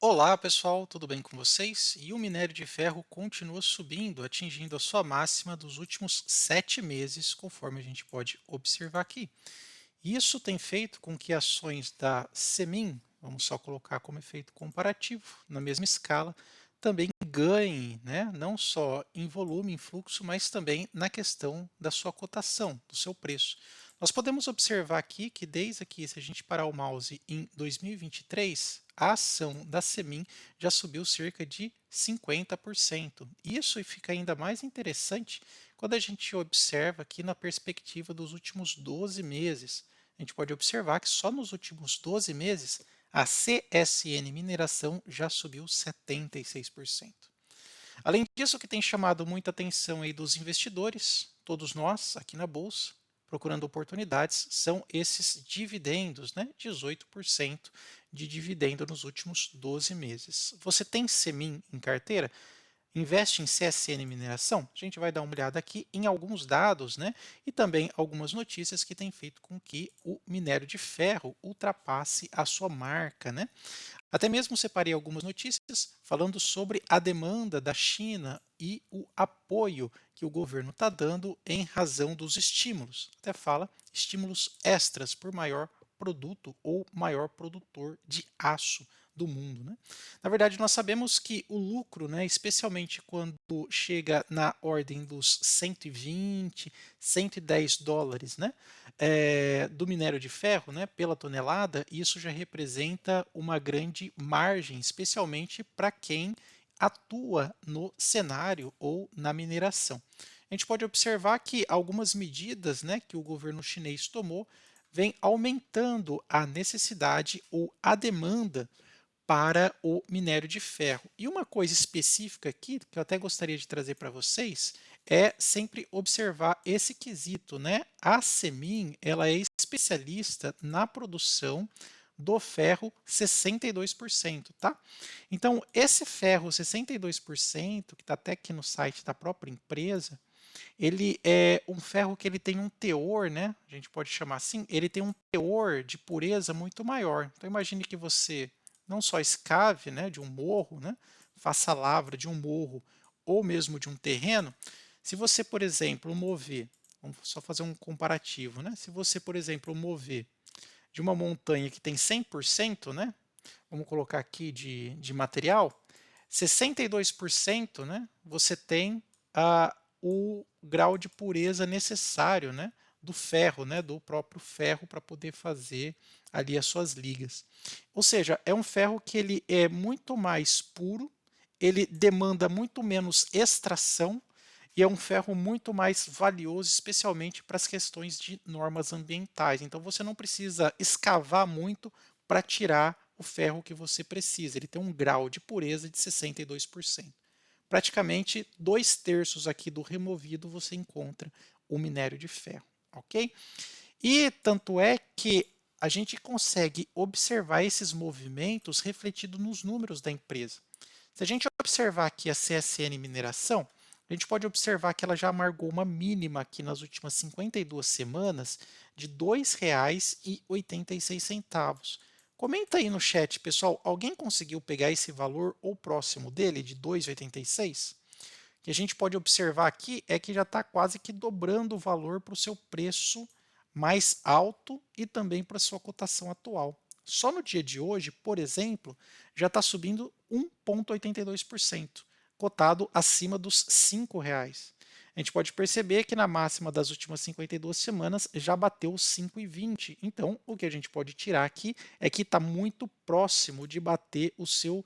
Olá pessoal, tudo bem com vocês? E o minério de ferro continua subindo, atingindo a sua máxima dos últimos 7 meses, conforme a gente pode observar aqui. Isso tem feito com que ações da Semin, vamos só colocar como efeito comparativo, na mesma escala, também ganhem, né, não só em volume, em fluxo, mas também na questão da sua cotação, do seu preço. Nós podemos observar aqui que desde aqui, se a gente parar o mouse em 2023, a ação da Semin já subiu cerca de 50%. Isso fica ainda mais interessante quando a gente observa aqui na perspectiva dos últimos 12 meses. A gente pode observar que só nos últimos 12 meses a CSN Mineração já subiu 76%. Além disso, o que tem chamado muita atenção aí dos investidores, todos nós aqui na Bolsa, procurando oportunidades, são esses dividendos, né? 18% de dividendo nos últimos 12 meses. Você tem Semin em carteira? Investe em CSN Mineração? A gente vai dar uma olhada aqui em alguns dados, né? E também algumas notícias que têm feito com que o minério de ferro ultrapasse a sua marca, né? Até mesmo separei algumas notícias falando sobre a demanda da China e o apoio que o governo está dando em razão dos estímulos. Até fala estímulos extras por maior produto ou maior produtor de aço do mundo, né? Na verdade, nós sabemos que o lucro, né, especialmente quando chega na ordem dos 120, 110 dólares, né, do minério de ferro, né, pela tonelada, isso já representa uma grande margem, especialmente para quem atua no cenário ou na mineração. A gente pode observar que algumas medidas, né, que o governo chinês tomou vem aumentando a necessidade ou a demanda para o minério de ferro. E uma coisa específica aqui, que eu até gostaria de trazer para vocês, é sempre observar esse quesito, né? A Semin, ela é especialista na produção do ferro 62%, tá? Então, esse ferro 62%, que está até aqui no site da própria empresa, ele é um ferro que ele tem um teor, né? A gente pode chamar assim, ele tem um teor de pureza muito maior. Então imagine que você não só escave, né, de um morro, né, faça a lavra de um morro ou mesmo de um terreno. Se você, por exemplo, mover, vamos só fazer um comparativo, né? Se você, por exemplo, mover de uma montanha que tem 100%, né? Vamos colocar aqui de material, 62%, né, você tem o grau de pureza necessário, né, do ferro, né, do próprio ferro para poder fazer ali as suas ligas. Ou seja, é um ferro que ele é muito mais puro, ele demanda muito menos extração e é um ferro muito mais valioso, especialmente para as questões de normas ambientais. Então você não precisa escavar muito para tirar o ferro que você precisa. Ele tem um grau de pureza de 62%. Praticamente 2/3 aqui do removido você encontra o minério de ferro, ok? E tanto é que a gente consegue observar esses movimentos refletidos nos números da empresa. Se a gente observar aqui a CSN Mineração, a gente pode observar que ela já amargou uma mínima aqui nas últimas 52 semanas de R$ 2,86. Comenta aí no chat, pessoal, alguém conseguiu pegar esse valor ou próximo dele, de 2,86? O que a gente pode observar aqui é que já está quase que dobrando o valor para o seu preço mais alto e também para a sua cotação atual. Só no dia de hoje, por exemplo, já está subindo 1,82%, cotado acima dos R$ 5. A gente pode perceber que na máxima das últimas 52 semanas já bateu os 5,20. Então, o que a gente pode tirar aqui é que está muito próximo de bater o seu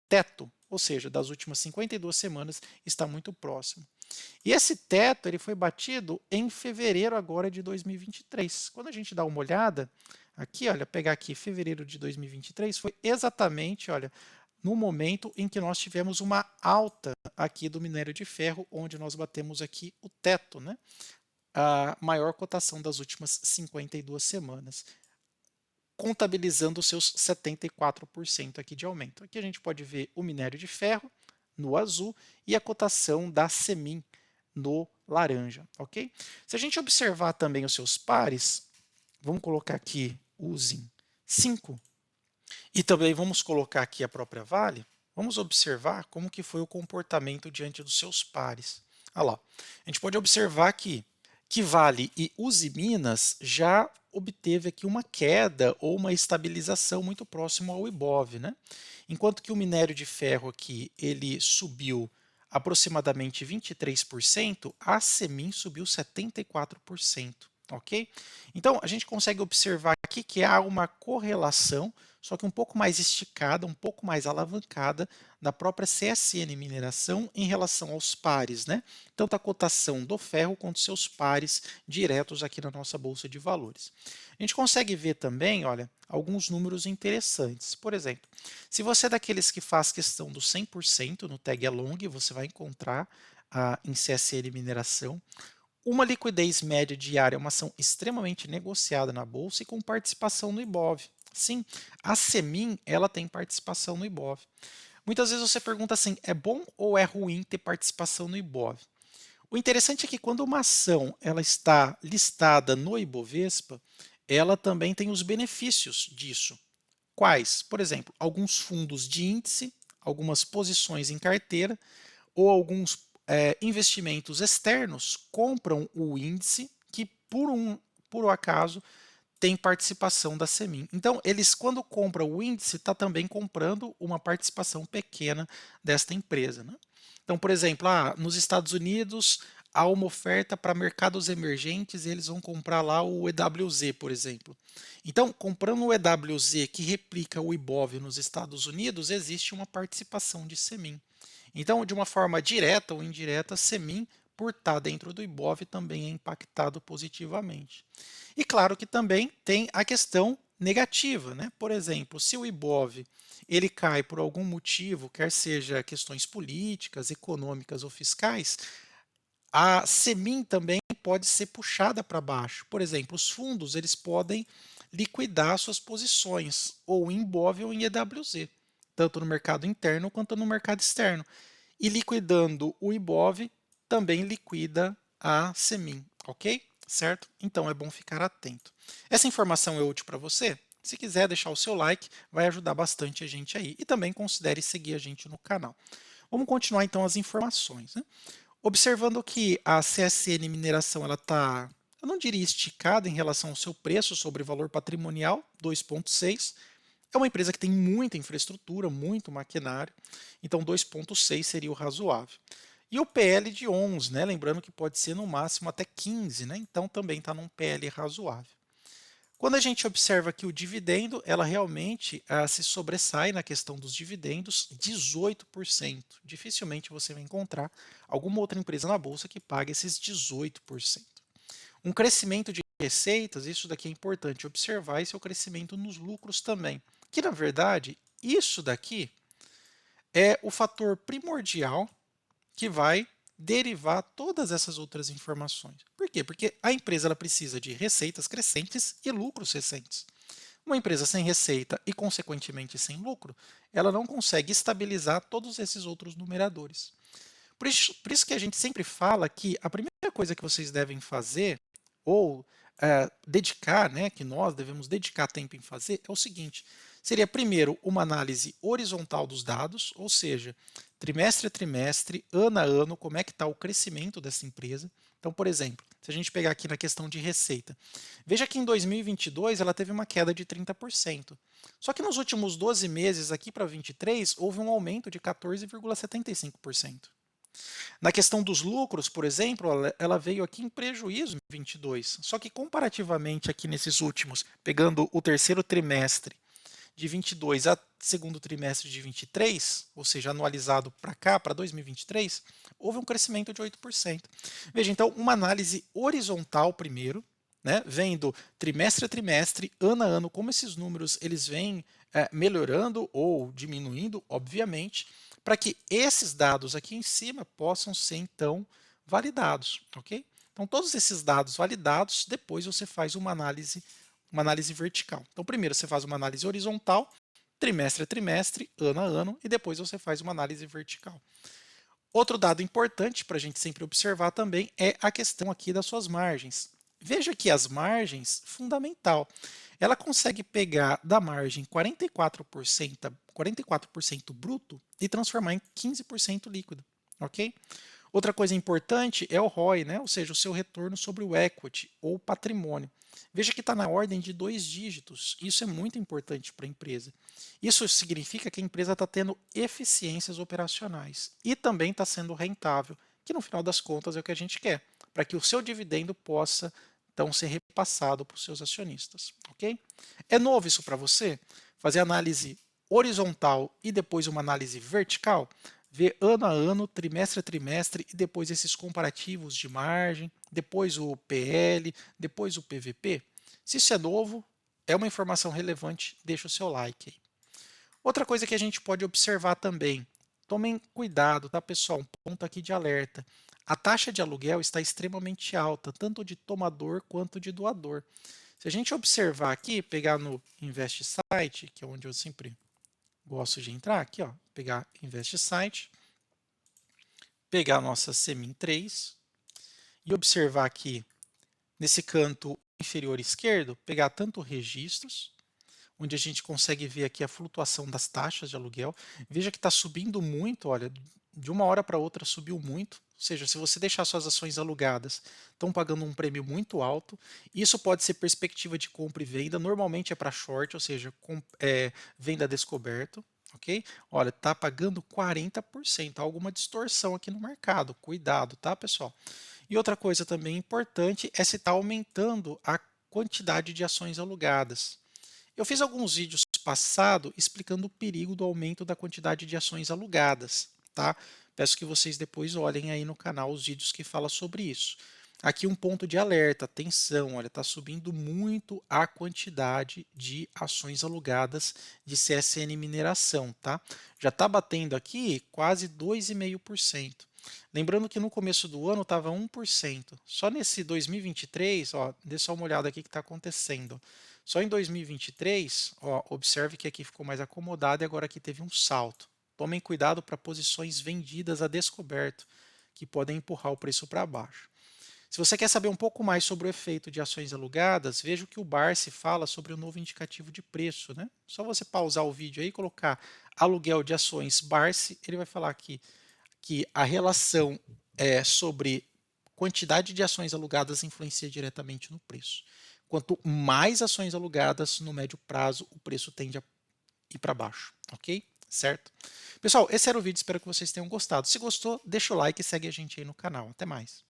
teto, ou seja, das últimas 52 semanas está muito próximo. E esse teto ele foi batido em fevereiro agora de 2023. Quando a gente dá uma olhada aqui, olha, pegar aqui fevereiro de 2023, foi exatamente, olha, no momento em que nós tivemos uma alta aqui do minério de ferro, onde nós batemos aqui o teto, né? A maior cotação das últimas 52 semanas, contabilizando os seus 74% aqui de aumento. Aqui a gente pode ver o minério de ferro no azul e a cotação da Semin no laranja, ok? Se a gente observar também os seus pares, vamos colocar aqui o ZIM 5. E também vamos colocar aqui a própria Vale, vamos observar como que foi o comportamento diante dos seus pares. Olha lá, a gente pode observar que Vale e Usiminas já obteve aqui uma queda ou uma estabilização muito próximo ao Ibov, né? Enquanto que o minério de ferro aqui, ele subiu aproximadamente 23%, a Semin subiu 74%, ok? Então, a gente consegue observar aqui que há uma correlação, só que um pouco mais esticada, um pouco mais alavancada da própria CSN Mineração em relação aos pares, né? Tanto a cotação do ferro quanto seus pares diretos aqui na nossa bolsa de valores. A gente consegue ver também, olha, alguns números interessantes. Por exemplo, se você é daqueles que faz questão do 100% no Tag Along, você vai encontrar em CSN Mineração uma liquidez média diária, uma ação extremamente negociada na bolsa e com participação no Ibov. Sim, a Semin ela tem participação no Ibov. Muitas vezes você pergunta assim, é bom ou é ruim ter participação no Ibov? O interessante é que quando uma ação ela está listada no Ibovespa, ela também tem os benefícios disso. Quais? Por exemplo, alguns fundos de índice, algumas posições em carteira ou alguns investimentos externos compram o índice que, por um acaso, tem participação da Semin. Então, eles, quando compram o índice, está também comprando uma participação pequena desta empresa. Né? Então, por exemplo, nos Estados Unidos há uma oferta para mercados emergentes e eles vão comprar lá o EWZ, por exemplo. Então, comprando o EWZ que replica o IBOV nos Estados Unidos, existe uma participação de Semin. Então, de uma forma direta ou indireta, Semin, por estar dentro do IBOV, também é impactado positivamente. E claro que também tem a questão negativa, né? Por exemplo, se o IBOV ele cai por algum motivo, quer seja questões políticas, econômicas ou fiscais, a Semin também pode ser puxada para baixo. Por exemplo, os fundos eles podem liquidar suas posições ou em IBOV ou em EWZ, tanto no mercado interno quanto no mercado externo. E liquidando o IBOV, também liquida a Semin, ok? Certo? Então é bom ficar atento. Essa informação é útil para você? Se quiser deixar o seu like, vai ajudar bastante a gente aí. E também considere seguir a gente no canal. Vamos continuar então as informações. Né? Observando que a CSN Mineração ela está, eu não diria esticada em relação ao seu preço sobre valor patrimonial, 2,6. É uma empresa que tem muita infraestrutura, muito maquinário, então 2,6 seria o razoável. E o PL de 11, né? Lembrando que pode ser no máximo até 15, né? Então também está num PL razoável. Quando a gente observa que o dividendo, ela realmente se sobressai na questão dos dividendos, 18%. Dificilmente você vai encontrar alguma outra empresa na bolsa que pague esses 18%. Um crescimento de receitas, isso daqui é importante observar, esse é o crescimento nos lucros também. Que na verdade, isso daqui é o fator primordial que vai derivar todas essas outras informações. Por quê? Porque a empresa ela precisa de receitas crescentes e lucros crescentes. Uma empresa sem receita e, consequentemente, sem lucro, ela não consegue estabilizar todos esses outros numeradores. Por isso que a gente sempre fala que a primeira coisa que vocês devem fazer, ou dedicar, né, que nós devemos dedicar tempo em fazer, é o seguinte: seria primeiro uma análise horizontal dos dados, ou seja, trimestre a trimestre, ano a ano, como é que está o crescimento dessa empresa. Então, por exemplo, se a gente pegar aqui na questão de receita, veja que em 2022 ela teve uma queda de 30%. Só que nos últimos 12 meses, aqui para 23, houve um aumento de 14,75%. Na questão dos lucros, por exemplo, ela veio aqui em prejuízo em 22. Só que comparativamente aqui nesses últimos, pegando o terceiro trimestre de 22 a segundo trimestre de 23, ou seja, anualizado para cá, para 2023, houve um crescimento de 8%. Veja, então, uma análise horizontal primeiro, né, vendo trimestre a trimestre, ano a ano, como esses números eles vêm melhorando ou diminuindo, obviamente, para que esses dados aqui em cima possam ser, então, validados, ok? Então, todos esses dados validados, depois você faz uma análise vertical. Então, primeiro você faz uma análise horizontal, trimestre a trimestre, ano a ano, e depois você faz uma análise vertical. Outro dado importante para a gente sempre observar também é a questão aqui das suas margens. Veja que as margens, fundamental, ela consegue pegar da margem 44% bruto e transformar em 15% líquido, ok? Outra coisa importante é o ROI, né? Ou seja, o seu retorno sobre o equity ou patrimônio. Veja que está na ordem de 2 dígitos. Isso é muito importante para a empresa. Isso significa que a empresa está tendo eficiências operacionais e também está sendo rentável, que no final das contas é o que a gente quer, para que o seu dividendo possa então ser repassado para os seus acionistas, ok? É novo isso para você? Fazer análise horizontal e depois uma análise vertical? Ver ano a ano, trimestre a trimestre e depois esses comparativos de margem, depois o PL, depois o PVP. Se isso é novo, é uma informação relevante, deixa o seu like aí. Outra coisa que a gente pode observar também, tomem cuidado, tá pessoal? Um ponto aqui de alerta. A taxa de aluguel está extremamente alta, tanto de tomador quanto de doador. Se a gente observar aqui, pegar no Invest Site, que é onde eu sempre gosto de entrar, aqui ó, pegar Invest Site, pegar a nossa Semin 3 e observar aqui nesse canto inferior esquerdo, pegar tanto registros, onde a gente consegue ver aqui a flutuação das taxas de aluguel. Veja que está subindo muito, olha, de uma hora para outra subiu muito. Ou seja, se você deixar suas ações alugadas, estão pagando um prêmio muito alto. Isso pode ser perspectiva de compra e venda. Normalmente é para short, ou seja, venda descoberto. Ok? Olha, está pagando 40%. Há alguma distorção aqui no mercado. Cuidado, tá, pessoal? E outra coisa também importante é se está aumentando a quantidade de ações alugadas. Eu fiz alguns vídeos passado explicando o perigo do aumento da quantidade de ações alugadas, tá? Peço que vocês depois olhem aí no canal os vídeos que falam sobre isso. Aqui um ponto de alerta, atenção, olha, está subindo muito a quantidade de ações alugadas de CSN Mineração, tá? Já está batendo aqui quase 2,5%. Lembrando que no começo do ano estava 1%. Só nesse 2023, ó, dê só uma olhada aqui o que está acontecendo. Só em 2023, ó, observe que aqui ficou mais acomodado e agora aqui teve um salto. Tomem cuidado para posições vendidas a descoberto, que podem empurrar o preço para baixo. Se você quer saber um pouco mais sobre o efeito de ações alugadas, veja o que o Barsi fala sobre o novo indicativo de preço, né? Só você pausar o vídeo aí e colocar aluguel de ações Barsi, ele vai falar aqui que a relação sobre quantidade de ações alugadas influencia diretamente no preço. Quanto mais ações alugadas, no médio prazo, o preço tende a ir para baixo, ok? Certo? Pessoal, esse era o vídeo, espero que vocês tenham gostado. Se gostou, deixa o like e segue a gente aí no canal. Até mais.